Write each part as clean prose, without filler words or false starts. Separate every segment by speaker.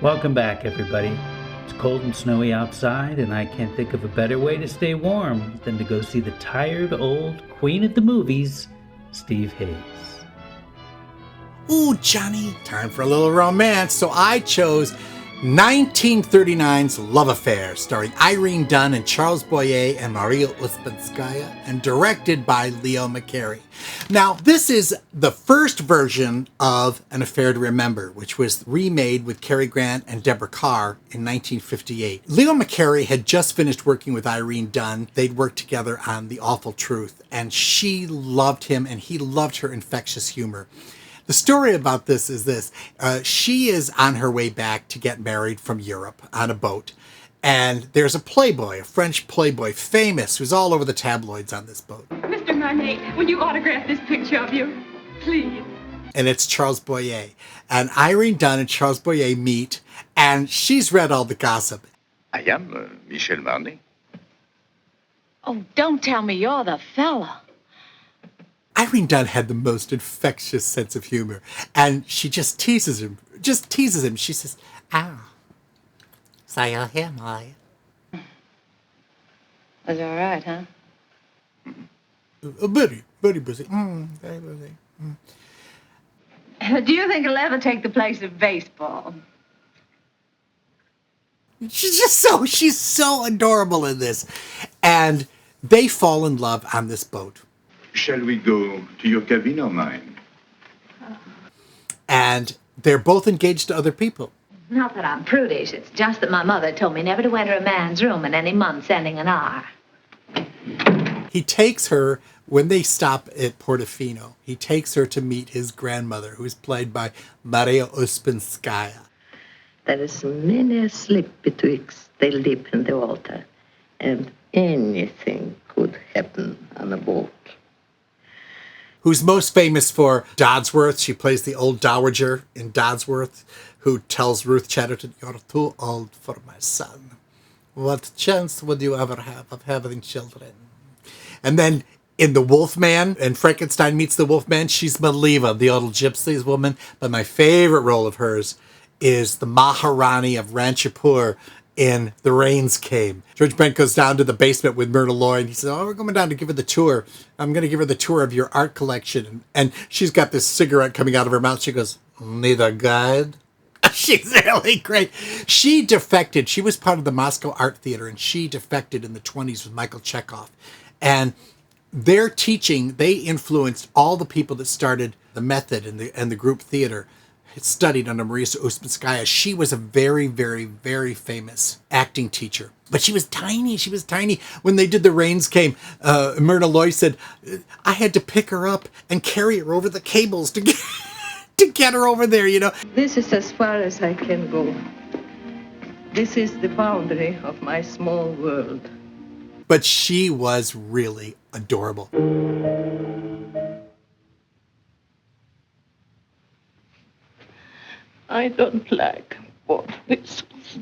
Speaker 1: Welcome back, everybody. It's cold and snowy outside, and I can't think of a better way to stay warm than to go see the tired old queen of the movies, Steve Hayes.
Speaker 2: Ooh, Johnny, time for a little romance. So I chose 1939's Love Affair, starring Irene Dunne and Charles Boyer and Maria Ouspenskaya, and directed by McCarey. Now, this is the first version of An Affair to Remember, which was remade with Cary Grant and Deborah Kerr in 1958. McCarey had just finished working with Irene Dunne. They'd worked together on The Awful Truth, and she loved him, and he loved her infectious humor. The story about this is this. She is on her way back to get married from Europe on a boat. And there's a Playboy, a French Playboy, famous, who's all over the tabloids on this boat.
Speaker 3: Mr. Manet, will you autograph this picture of you? Please.
Speaker 2: And it's Charles Boyer. And Irene Dunne and Charles Boyer meet, and she's read all the gossip.
Speaker 4: I am Michel Manet.
Speaker 5: Oh, don't tell me you're the fella.
Speaker 2: Irene Dunne had the most infectious sense of humor, and she just teases him. She says, so you're here, Maria.
Speaker 5: Was all right, huh?
Speaker 2: Very, very busy. Very busy.
Speaker 5: Do you think it'll ever take the place of baseball?
Speaker 2: She's so adorable in this. And they fall in love on this boat.
Speaker 4: Shall we go to your cabin or mine?
Speaker 2: And they're both engaged to other people.
Speaker 5: Not that I'm prudish. It's just that my mother told me never to enter a man's room in any month ending in R.
Speaker 2: He takes her, when they stop at Portofino, he takes her to meet his grandmother, who's played by Maria Ouspenskaya.
Speaker 6: There is many a slip betwixt the lip and the altar, and anything could happen on a boat.
Speaker 2: Who's most famous for DODSWORTH. She plays the old dowager in DODSWORTH, who tells Ruth Chatterton, "You're too old for my son. What chance would you ever have of having children?" And then in The Wolfman, and Frankenstein meets the Wolfman, she's Maliva, the old gypsies woman. But my favorite role of hers is the Maharani of Ranchipur in The Rains Came. George Brent goes down to the basement with Myrna Loy, and he says, "Oh, we're going down to give her the tour. I'm going to give her the tour of your art collection." And she's got this cigarette coming out of her mouth. She goes, "Need a guide?" She's really great. She defected. She was part of the Moscow Art Theater, and she defected in the 20s with Michael Chekhov. And their teaching, they influenced all the people that started the method and the group theater. Studied under Maria Ouspenskaya. She was a very, very, very famous acting teacher. But she was tiny. When they did The Rains Came, Myrna Loy said, "I had to pick her up and carry her over the cables to get her over there, you know."
Speaker 6: This is as far as I can go. This is the boundary of my small world.
Speaker 2: But she was really adorable.
Speaker 6: I don't like both whistles.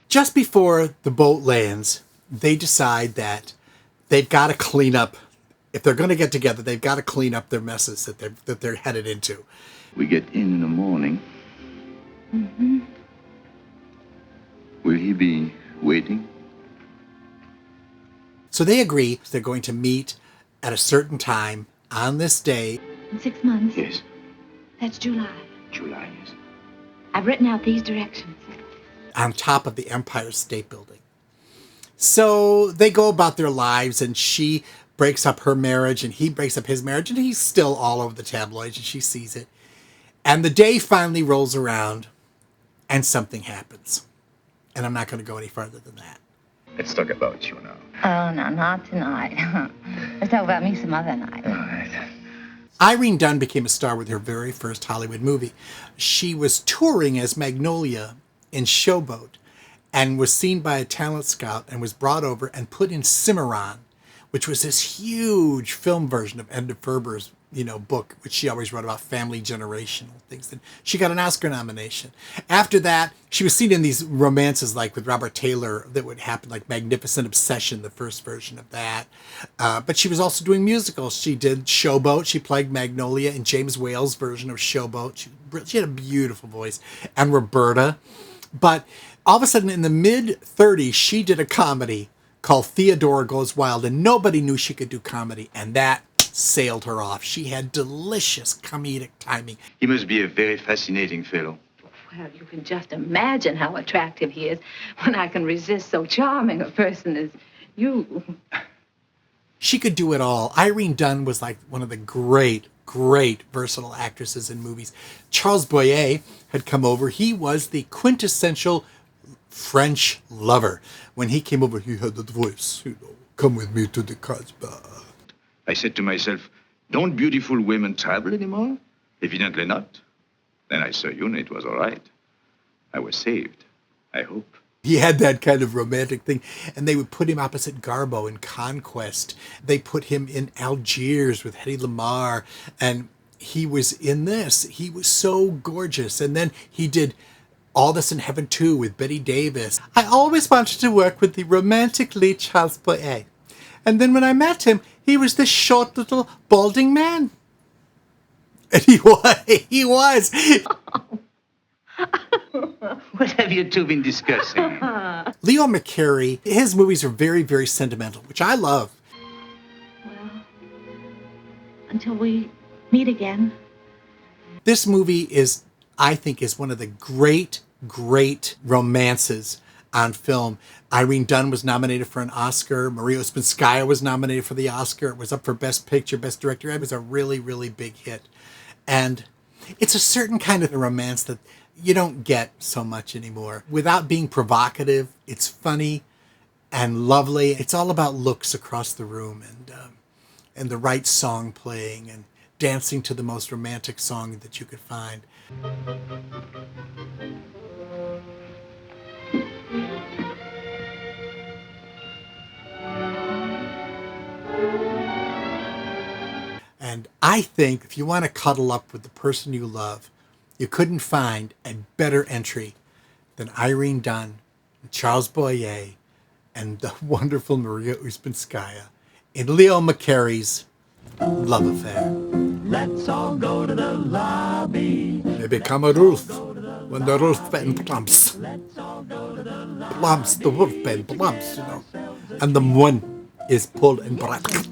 Speaker 2: Just before the boat lands, they decide that they've got to clean up. If they're going to get together, they've got to clean up their messes that they're headed into.
Speaker 4: We get in the morning.
Speaker 5: Mm-hmm.
Speaker 4: Will he be waiting?
Speaker 2: So they agree they're going to meet at a certain time on this day.
Speaker 5: In 6 months?
Speaker 4: Yes.
Speaker 5: That's July.
Speaker 4: July, yes.
Speaker 5: I've written out these directions.
Speaker 2: On top of the Empire State Building. So they go about their lives, and she breaks up her marriage, and he breaks up his marriage, and he's still all over the tabloids, and she sees it. And the day finally rolls around, and something happens. And I'm not going to go any further than that.
Speaker 4: Let's talk about you now.
Speaker 5: Oh, no, not tonight. Let's talk about me some other night.
Speaker 4: All right.
Speaker 2: Irene Dunne became a star with her very first Hollywood movie. She was touring as Magnolia in Showboat and was seen by a talent scout and was brought over and put in CIMARRON, which was this huge film version of Edna Ferber's book, which she always wrote about family generational things. And she got an Oscar nomination. After that, she was seen in these romances like with Robert Taylor that would happen, like Magnificent Obsession, the first version of that. But she was also doing musicals. She did Showboat. She played Magnolia in James Whale's version of Showboat. She had a beautiful voice. And Roberta. But all of a sudden, in the mid-30s, she did a comedy called Theodora Goes Wild, and nobody knew she could do comedy, and that sailed her off. She had delicious comedic timing.
Speaker 4: He must be a very fascinating fellow.
Speaker 5: Well, you can just imagine how attractive he is when I can resist so charming a person as you.
Speaker 2: She could do it all. Irene Dunne was like one of the great versatile actresses in movies. Charles Boyer had come over. He was the quintessential French lover. When he came over, he had that voice, come with me to the Casbah.
Speaker 4: I said to myself, don't beautiful women travel anymore? Evidently not. Then I saw you and it was all right. I was saved, I hope.
Speaker 2: He had that kind of romantic thing. And they would put him opposite Garbo in Conquest. They put him in Algiers with Hedy Lamarr. And he was in this. He was so gorgeous. And then he did All This in Heaven 2 with Bette Davis. I always wanted to work with the romantic lead Charles Boyer. And then when I met him, he was this short little balding man. And he was.
Speaker 4: What have you two been discussing?
Speaker 2: Leo McCarey, his movies are very, very sentimental, which I love.
Speaker 5: Well, until we meet again.
Speaker 2: This movie I think, is one of the great romances on film. Irene Dunne was nominated for an Oscar. Maria Ouspenskaya was nominated for the Oscar. It was up for Best Picture, Best Director. It was a really, really big hit. And it's a certain kind of romance that you don't get so much anymore. Without being provocative, it's funny and lovely. It's all about looks across the room and the right song playing and dancing to the most romantic song that you could find. And I think if you want to cuddle up with the person you love, you couldn't find a better entry than Irene Dunne, and Charles Boyer, and the wonderful Maria Ouspenskaya in Leo McCarey's Love Affair.
Speaker 7: Let's all go to the lobby.
Speaker 2: They become a roof when the roof band plumps. Plumps, the roof band plumps, And the one is pulled and brought.